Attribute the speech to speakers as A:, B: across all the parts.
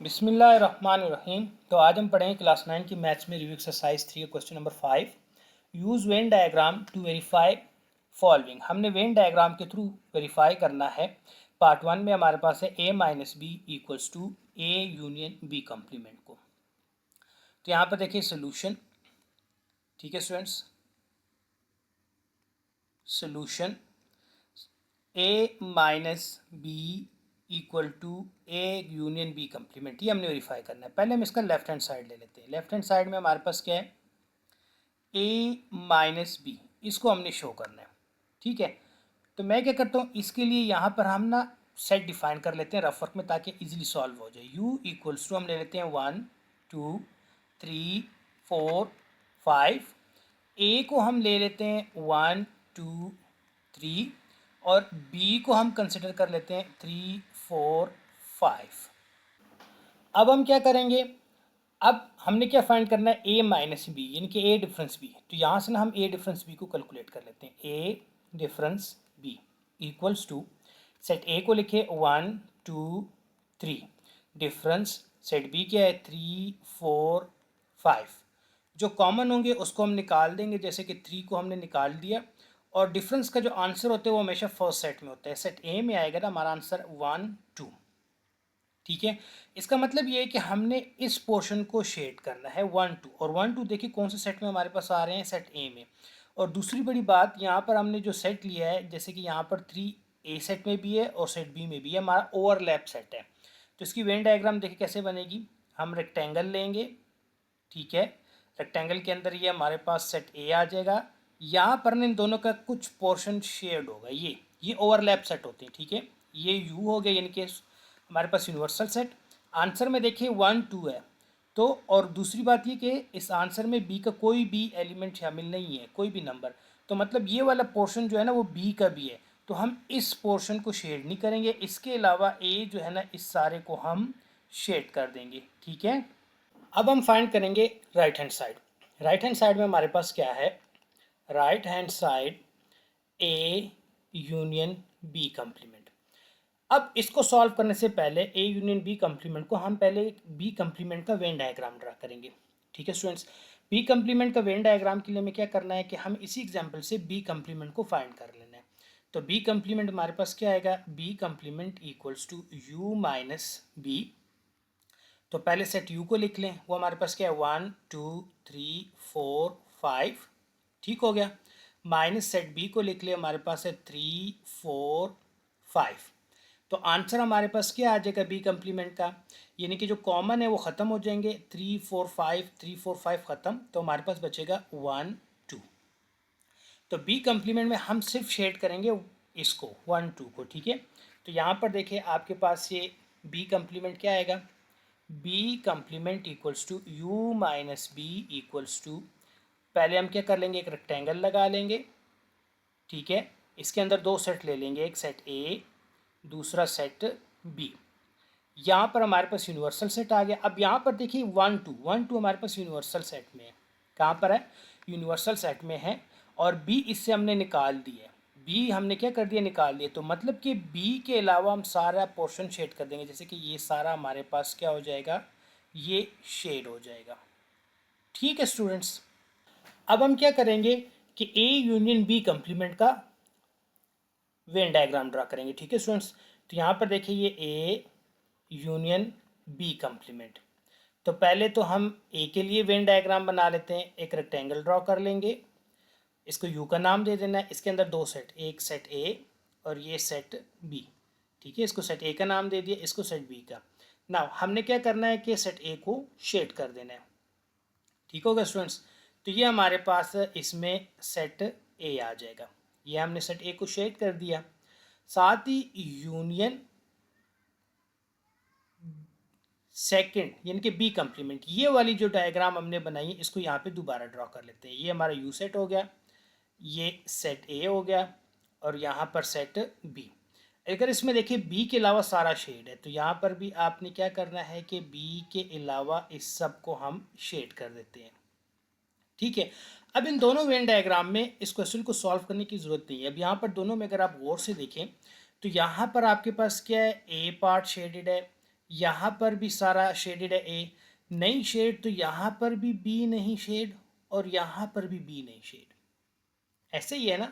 A: बिस्मिल्लाहिर्रहमानिर्रहीम। तो आज हम पढ़ेंगे क्लास 9 की मैथ्स में review exercise 3 question number 5। Use Venn diagram to verify following. हमने वेन डायग्राम के थ्रू वेरीफाई करना है। पार्ट 1 में हमारे पास है a minus B equals to a union b complement को। तो यहाँ पर देखिए सोल्यूशन। ठीक है students, solution a minus B equal to A union B complement, ये हमने वेरीफाई करना है। पहले हम इसका लेफ्ट हैंड साइड ले लेते हैं। लेफ्ट हैंड साइड में हमारे पास क्या है, ए माइनस बी, इसको हमने शो करना है। ठीक है, तो मैं क्या करता हूँ, इसके लिए यहाँ पर हम ना सेट डिफाइन कर लेते हैं रफ वर्क में ताकि इजीली सॉल्व हो जाए। u इक्वल्स टू हम ले लेते हैं 1 2 3 4 5। ए को हम ले लेते हैं 1 2 3 और b को हम कंसिडर कर लेते हैं 3 4 5। अब हम क्या करेंगे, अब हमने क्या फाइंड करना है, a माइनस बी यानी कि a डिफरेंस b। तो यहाँ से ना हम a डिफरेंस b को कैलकुलेट कर लेते हैं। a difference b equals to set a को लिखे 1 2 3, डिफरेंस सेट b क्या है 3 4 5। जो कॉमन होंगे उसको हम निकाल देंगे, जैसे कि 3 को हमने निकाल दिया। और डिफरेंस का जो आंसर होता है वो हमेशा फर्स्ट सेट में होता है। सेट ए में आएगा ना हमारा आंसर 1 2। ठीक है, इसका मतलब ये है कि हमने इस पोर्शन को शेड करना है 1 2। और 1 2 देखिए कौन से सेट में हमारे पास आ रहे हैं, सेट ए में। और दूसरी बड़ी बात, यहाँ पर हमने जो सेट लिया है, जैसे कि यहाँ पर 3 ए सेट में भी है और सेट बी में भी है, हमारा ओवरलैप सेट है। तो इसकी वेन डायग्राम देखिए कैसे बनेगी। हम रेक्टेंगल लेंगे, ठीक है, रेक्टेंगल के अंदर ये हमारे पास सेट ए आ जाएगा। यहाँ पर इन दोनों का कुछ पोर्शन शेयर्ड होगा, ये ओवरलैप सेट होते हैं। ठीक है, ये यू हो गया यानी कि हमारे पास यूनिवर्सल सेट। आंसर में देखिए 1 2 है। तो और दूसरी बात ये कि इस आंसर में बी का कोई भी एलिमेंट शामिल नहीं है, कोई भी नंबर। तो मतलब ये वाला पोर्शन जो है ना वो बी का भी है। तो हम इस पोर्शन को शेड नहीं करेंगे। इसके अलावा ए जो है ना, इस सारे को हम शेड कर देंगे। ठीक है, अब हम फाइंड करेंगे right hand side. Right hand side में हमारे पास क्या है, right hand side A union B complement. अब इसको सॉल्व करने से पहले ए यूनियन बी कम्प्लीमेंट को हम पहले बी कम्प्लीमेंट का वेन डायग्राम ड्रा करेंगे। ठीक है स्टूडेंट्स, बी कम्प्लीमेंट का वेन डायग्राम के लिए हमें क्या करना है कि हम इसी एग्जाम्पल से बी कम्प्लीमेंट को फाइंड कर लेना है। तो बी कम्प्लीमेंट हमारे पास क्या आएगा, B complement equals to U minus B. तो पहले सेट u को लिख लें, वो हमारे पास क्या है 1 2 3 4 5। ठीक हो गया। माइनस सेट b को लिख लें, हमारे पास है 3 4 5। तो आंसर हमारे पास क्या आ जाएगा बी कम्प्लीमेंट का, यानी कि जो कॉमन है वो ख़त्म हो जाएंगे। 3 4 5 3 4 5 ख़त्म, तो हमारे पास बचेगा 1 2। तो बी कम्प्लीमेंट में हम सिर्फ शेड करेंगे इसको 1 2 को। ठीक है, तो यहाँ पर देखिए आपके पास ये बी कम्प्लीमेंट क्या आएगा, B complement equals to U minus B equals to, पहले हम क्या कर लेंगे, एक रेक्टेंगल लगा लेंगे। ठीक है, इसके अंदर दो सेट ले लेंगे, एक सेट ए दूसरा सेट बी। यहाँ पर हमारे पास यूनिवर्सल सेट आ गया। अब यहाँ पर देखिए 1 2 हमारे पास यूनिवर्सल सेट में है। कहाँ पर है, यूनिवर्सल सेट में है। और बी इससे हमने निकाल दिया, बी हमने क्या कर दिया, निकाल दिया। तो मतलब कि बी के अलावा हम सारा पोर्शन शेड कर देंगे, जैसे कि ये सारा हमारे पास क्या हो जाएगा, ये शेड हो जाएगा। ठीक है स्टूडेंट्स, अब हम क्या करेंगे कि ए यूनियन बी कम्प्लीमेंट का वेन डायग्राम ड्रा करेंगे। ठीक है स्टूडेंट्स, तो यहाँ पर देखिए ये ए यूनियन बी कम्प्लीमेंट। तो पहले तो हम ए के लिए वेन डायग्राम बना लेते हैं। एक रेक्टेंगल ड्रॉ कर लेंगे, इसको यू का नाम दे देना है। इसके अंदर दो सेट, एक सेट ए और ये सेट बी। ठीक है, इसको सेट ए का नाम दे दिया, इसको सेट बी का। नाउ हमने क्या करना है कि सेट ए को शेड कर देना है। ठीक होगा स्टूडेंट्स, तो ये हमारे पास इसमें सेट ए आ जाएगा। ये हमने सेट ए को शेड कर दिया। साथ ही यूनियन सेकंड यानी कि बी कम्प्लीमेंट, ये वाली जो डायग्राम हमने बनाई है इसको यहाँ पे दोबारा ड्रॉ कर लेते हैं। ये हमारा यू सेट हो गया, ये सेट ए हो गया और यहाँ पर सेट बी। अगर इसमें देखिए बी के अलावा सारा शेड है, तो यहाँ पर भी आपने क्या करना है कि बी के अलावा इस सब को हम शेड कर देते हैं। ठीक है, अब इन दोनों वेन डायग्राम में इस क्वेश्चन को सॉल्व करने की ज़रूरत नहीं है। अब यहाँ पर दोनों में अगर आप गौर से देखें तो यहाँ पर आपके पास क्या है, ए पार्ट शेडेड है, यहाँ पर भी सारा शेडेड है ए, नहीं शेड तो यहाँ पर भी बी नहीं शेड, और यहाँ पर भी बी नहीं शेड, ऐसे ही है ना।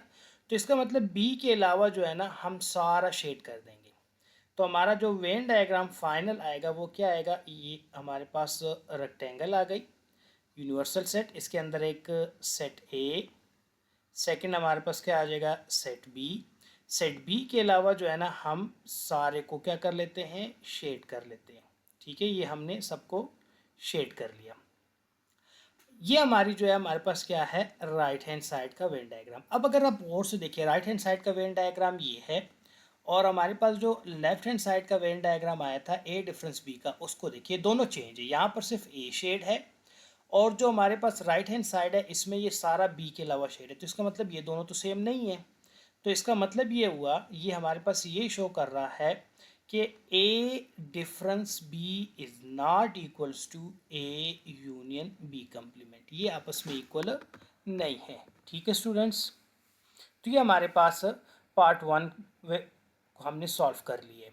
A: तो इसका मतलब बी के अलावा जो है ना हम सारा शेड कर देंगे। तो हमारा जो वेन डायग्राम फाइनल आएगा वो क्या आएगा, ये हमारे पास रेक्टेंगल आ गई यूनिवर्सल सेट, इसके अंदर एक सेट ए, सेकंड हमारे पास क्या आ जाएगा सेट बी, सेट बी के अलावा जो है ना हम सारे को क्या कर लेते हैं, शेड कर लेते हैं। ठीक है, ये हमने सबको शेड कर लिया। ये हमारी जो है हमारे पास क्या है, राइट हैंड साइड का वेन डायग्राम। अब अगर आप और से देखिए, राइट हैंड साइड का वेन डायग्राम ये है, और हमारे पास जो लेफ्ट हैंड साइड का वेन डायग्राम आया था ए डिफरेंस बी का, उसको देखिए दोनों चेंज है। यहाँ पर सिर्फ ए शेड है, और जो हमारे पास राइट हैंड साइड है इसमें ये सारा बी के अलावा शेड है। तो इसका मतलब ये दोनों तो सेम नहीं है। तो इसका मतलब ये हुआ, ये हमारे पास ये शो कर रहा है कि A difference B is not equals to A union B complement, ये आपस में इक्वल नहीं है। ठीक है स्टूडेंट्स, तो ये हमारे पास पार्ट 1 हमने सॉल्व कर लिए।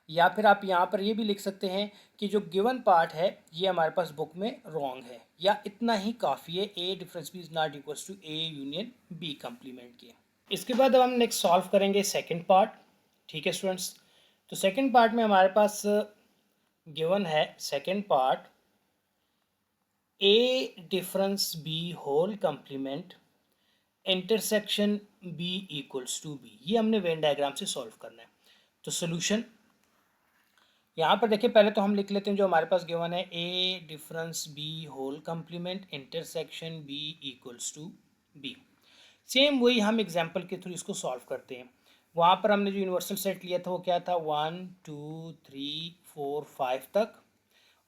A: या फिर आप यहाँ पर ये भी लिख सकते हैं कि जो गिवन पार्ट है ये हमारे पास बुक में रॉन्ग है, या इतना ही काफ़ी है, A difference B is not equals to A union B complement के। इसके बाद अब हम नेक्स्ट सॉल्व करेंगे सेकंड पार्ट। ठीक है स्टूडेंट्स, तो सेकंड पार्ट में हमारे पास गिवन है second part, A difference B whole complement intersection B equals to B, ये हमने वेन डायग्राम से सॉल्व करना है। तो सोल्यूशन यहाँ पर देखिए, पहले तो हम लिख लेते हैं जो हमारे पास गिवन है, A difference B whole complement intersection B equals to B. Same वही हम एग्जाम्पल के थ्रू इसको सॉल्व करते हैं। वहाँ पर हमने जो यूनिवर्सल सेट लिया था वो क्या था, 1 2 3 4 5 तक,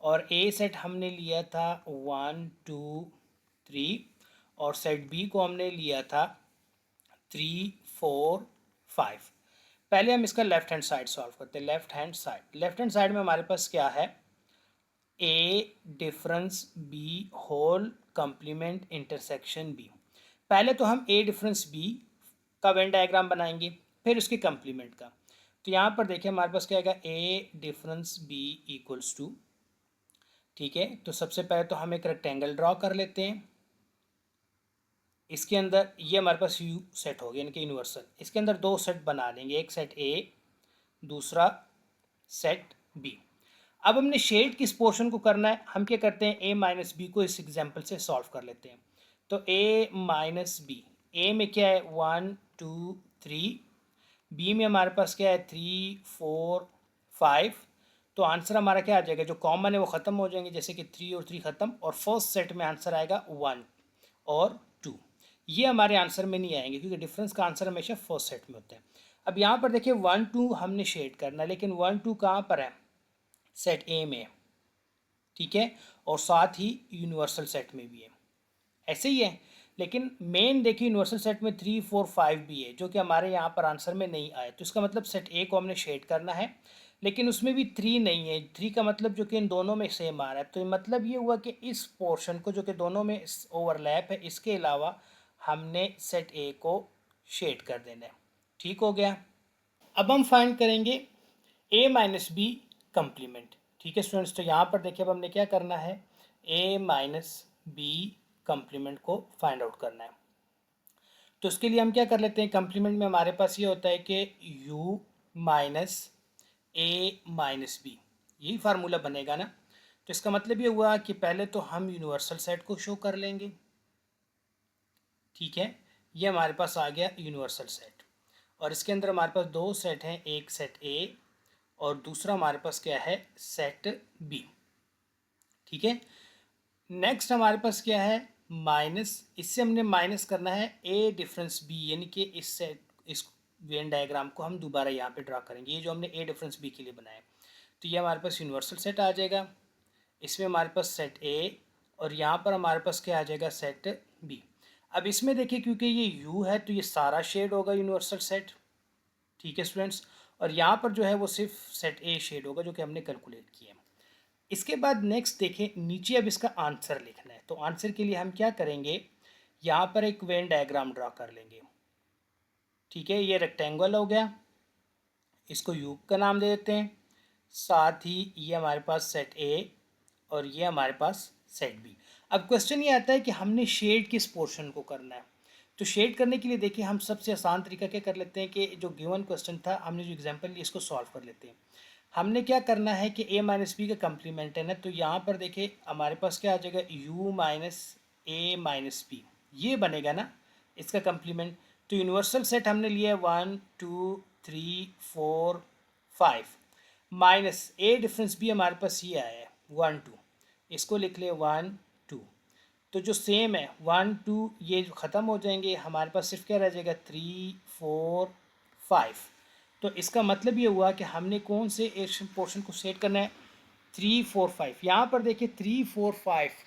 A: और ए सेट हमने लिया था 1 2 3, और सेट बी को हमने लिया था 3 4 5। पहले हम इसका लेफ्ट हैंड साइड सॉल्व करते हैं। लेफ्ट हैंड साइड में हमारे पास क्या है, A difference B whole complement intersection B. पहले तो हम ए डिफरेंस बी का वेन डायग्राम बनाएंगे, फिर उसके कंप्लीमेंट का। तो यहाँ पर देखिए हमारे पास क्या आएगा, ए डिफरेंस बी इक्वल्स टू, ठीक है, तो सबसे पहले तो हम एक रेक्टेंगल ड्रॉ कर लेते हैं। इसके अंदर ये हमारे पास यू सेट हो गया, यानी कि यूनिवर्सल। इसके अंदर दो सेट बना लेंगे, एक सेट ए, दूसरा सेट बी। अब हमने शेड किस पोर्शन को करना है, हम क्या करते हैं, ए माइनस बी को इस एग्जाम्पल से सॉल्व कर लेते हैं। तो ए माइनस बी, ए में क्या है 1 2 3, बी में हमारे पास क्या है 3 4 5। तो आंसर हमारा क्या आ जाएगा, जो कॉमन है वो ख़त्म हो जाएंगे, जैसे कि 3 और 3 ख़त्म, और फर्स्ट सेट में आंसर आएगा 1 और 2। ये हमारे आंसर में नहीं आएंगे क्योंकि डिफरेंस का आंसर हमेशा फर्स्ट सेट में होता है। अब यहाँ पर देखिए 1 2 हमने शेड करना है, लेकिन 1 2 कहाँ पर है, सेट ए में, ठीक है, और साथ ही यूनिवर्सल सेट में भी है, ऐसे ही है। लेकिन मेन देखिए यूनिवर्सल सेट में 3 4 5 भी है, जो कि हमारे यहाँ पर आंसर में नहीं आए। तो इसका मतलब सेट ए को हमने शेड करना है, लेकिन उसमें भी 3 नहीं है। 3 का मतलब जो कि इन दोनों में सेम आ रहा है। तो मतलब ये हुआ कि इस पोर्शन को जो कि दोनों में ओवरलैप है, इसके अलावा हमने सेट ए को शेड कर देना है। ठीक हो गया। अब हम फाइंड करेंगे ए माइनस बी कंप्लीमेंट। ठीक है स्टूडेंट्स, तो यहाँ पर देखिए अब हमने क्या करना है, ए माइनस बी कंप्लीमेंट को फाइंड आउट करना है। तो उसके लिए हम क्या कर लेते हैं, कंप्लीमेंट में हमारे पास ये होता है कि u माइनस ए माइनस बी, यही फार्मूला बनेगा ना। तो इसका मतलब ये हुआ कि पहले तो हम यूनिवर्सल सेट को शो कर लेंगे, ठीक है, ये हमारे पास आ गया यूनिवर्सल सेट, और इसके अंदर हमारे पास दो सेट हैं, एक सेट ए और दूसरा हमारे पास क्या है, सेट बी। ठीक है, नेक्स्ट हमारे पास क्या है, माइनस, इससे हमने माइनस करना है ए डिफरेंस बी, यानी कि इस सेट, इस वेन डायग्राम को हम दोबारा यहाँ पे ड्रा करेंगे, ये जो हमने ए डिफरेंस बी के लिए बनाया। तो ये हमारे पास यूनिवर्सल सेट आ जाएगा, इसमें हमारे पास सेट ए, और यहाँ पर हमारे पास क्या आ जाएगा, सेट बी। अब इसमें देखिए क्योंकि ये यू है तो ये सारा शेड होगा यूनिवर्सल सेट, ठीक है स्टूडेंट्स, और यहाँ पर जो है वो सिर्फ सेट ए शेड होगा जो कि हमने कैलकुलेट किया। इसके बाद नेक्स्ट देखें, नीचे अब इसका आंसर लिखना है। तो आंसर के लिए हम क्या करेंगे, यहाँ पर एक वेन डायग्राम ड्रा कर लेंगे, ठीक है, ये रेक्टेंगल हो गया, इसको यू का नाम दे देते हैं। साथ ही ये हमारे पास सेट ए और ये हमारे पास सेट बी। अब क्वेश्चन ये आता है कि हमने शेड किस पोर्शन को करना है। तो शेड करने के लिए देखिए हम सबसे आसान तरीका क्या कर लेते हैं कि जो गिवन क्वेश्चन था हमने जो एग्जांपल लिया इसको सॉल्व कर लेते हैं। हमने क्या करना है कि a माइनस बी का कंप्लीमेंट है ना, तो यहाँ पर देखिए हमारे पास क्या आ जाएगा u माइनस ए माइनस बी, ये बनेगा ना इसका कंप्लीमेंट। तो यूनिवर्सल सेट हमने लिया है 1 2 3 4 5 माइनस ए डिफरेंस भी हमारे पास ये आया है 1 2, इसको लिख ले 1 2। तो जो सेम है 1 2 ये ख़त्म हो जाएंगे, हमारे पास सिर्फ क्या रह जाएगा 3 4 5। तो इसका मतलब ये हुआ कि हमने कौन से एक पोर्शन को सेट करना है 3 4 5। यहाँ पर देखिए 3 4 5।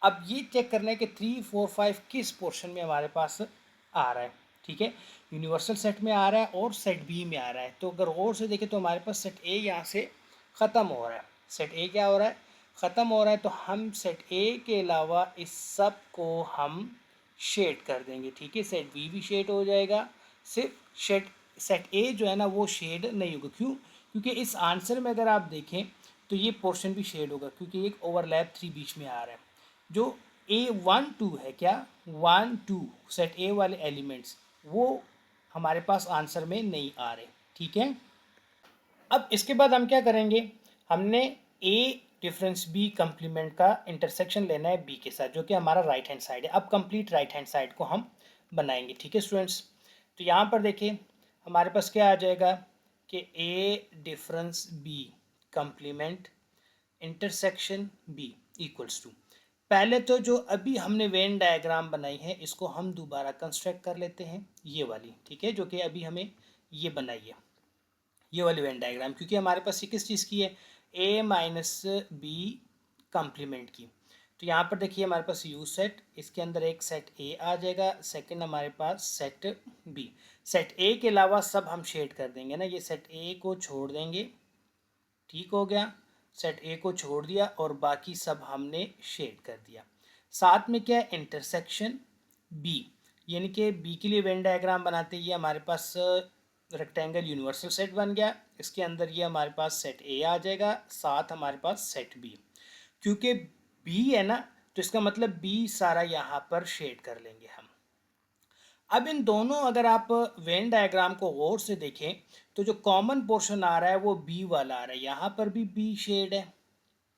A: अब ये चेक करना है कि 3 4 5 किस पोर्शन में हमारे पास आ रहा है। ठीक है, यूनिवर्सल सेट में आ रहा है और सेट बी में आ रहा है। तो अगर और से देखें तो हमारे पास सेट ए यहाँ से ख़त्म हो रहा है। सेट ए क्या हो रहा है, ख़त्म हो रहा है। तो हम सेट ए के अलावा इस सब को हम शेड कर देंगे। ठीक है, सेट बी भी शेड हो जाएगा, सिर्फ सेट ए जो है ना वो शेड नहीं होगा। क्यों? क्योंकि इस आंसर में अगर आप देखें तो ये पोर्शन भी शेड होगा, क्योंकि एक ओवरलैप 3 बीच में आ रहा है। जो A12 है, क्या 1 2 सेट ए वाले एलिमेंट्स वो हमारे पास आंसर में नहीं आ रहे। ठीक है, अब इसके बाद हम क्या करेंगे, हमने ए डिफरेंस बी कंप्लीमेंट का इंटरसेक्शन लेना है बी के साथ, जो कि हमारा राइट हैंड साइड है। अब कंप्लीट राइट हैंड साइड को हम बनाएंगे। ठीक है स्टूडेंट्स, तो यहाँ पर देखिए हमारे पास क्या आ जाएगा कि A difference B complement intersection B equals to, पहले तो जो अभी हमने वेन डायग्राम बनाई है इसको हम दोबारा कंस्ट्रक्ट कर लेते हैं, ये वाली। ठीक है, जो कि अभी हमें ये बनाई है, ये वाली वेन डायग्राम, क्योंकि हमारे पास ये किस चीज़ की है, ए माइनस बी कंप्लीमेंट की। तो यहाँ पर देखिए हमारे पास यू सेट, इसके अंदर एक सेट ए आ जाएगा, सेकंड हमारे पास सेट बी। सेट ए के अलावा सब हम शेड कर देंगे ना, ये सेट ए को छोड़ देंगे। ठीक हो गया, सेट ए को छोड़ दिया और बाकी सब हमने शेड कर दिया। साथ में क्या है, इंटरसेक्शन बी, यानी कि बी के लिए वेन डायग्राम बनाते ही हमारे पास रेक्टेंगल यूनिवर्सल सेट बन गया। इसके अंदर ये हमारे पास सेट ए आ जाएगा, साथ हमारे पास सेट बी। क्योंकि बी है ना, तो इसका मतलब बी सारा यहाँ पर शेड कर लेंगे हम। अब इन दोनों अगर आप वेन डायग्राम को गौर से देखें तो जो कॉमन पोर्शन आ रहा है वो बी वाला आ रहा है। यहाँ पर भी बी शेड है,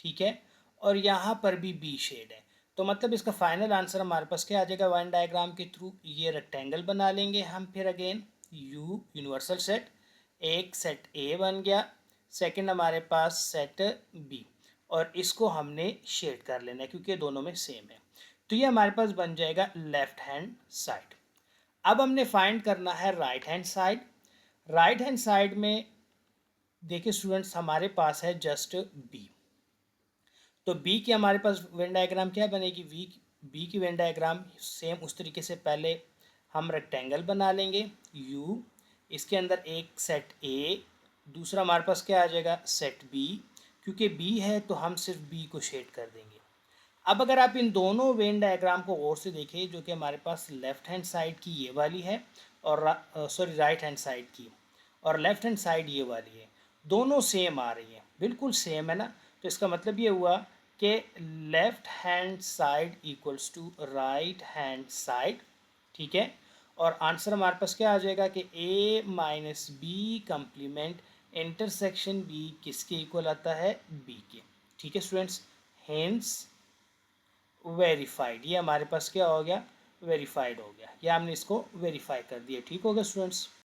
A: ठीक है, और यहाँ पर भी बी शेड है। तो मतलब इसका फाइनल आंसर हमारे पास क्या आ जाएगा, वेन डायग्राम के थ्रू ये रेक्टेंगल बना लेंगे हम। फिर अगेन यू यूनिवर्सल सेट, एक सेट ए बन गया, सेकंड हमारे पास सेट बी, और इसको हमने शेड कर लेना है क्योंकि दोनों में सेम है। तो ये हमारे पास बन जाएगा लेफ्ट हैंड साइड। अब हमने फाइंड करना है right hand side. Right hand side में देखिए स्टूडेंट्स हमारे पास है जस्ट बी। तो बी की हमारे पास वेन डायग्राम क्या बनेगी, बी की वेन डायग्राम सेम उस तरीके से पहले हम रेक्टेंगल बना लेंगे यू, इसके अंदर एक सेट ए, दूसरा हमारे पास क्या आ जाएगा सेट बी। क्योंकि बी है तो हम सिर्फ बी को शेड कर देंगे। अब अगर आप इन दोनों वेन डायग्राम को गौर से देखें, जो कि हमारे पास लेफ्ट हैंड साइड की ये वाली है और सॉरी राइट हैंड साइड की, और लेफ्ट हैंड साइड ये वाली है, दोनों सेम आ रही है, बिल्कुल सेम है ना। तो इसका मतलब ये हुआ कि left hand side equals to right hand side. ठीक है, और आंसर हमारे पास क्या आ जाएगा कि A minus B complement intersection B किसके इक्वल आता है, बी के। ठीक है स्टूडेंट्स, हेंस वेरीफाइड, ये हमारे पास क्या हो गया, वेरीफाइड हो गया, या हमने इसको वेरीफाई कर दिया। ठीक हो गया स्टूडेंट्स।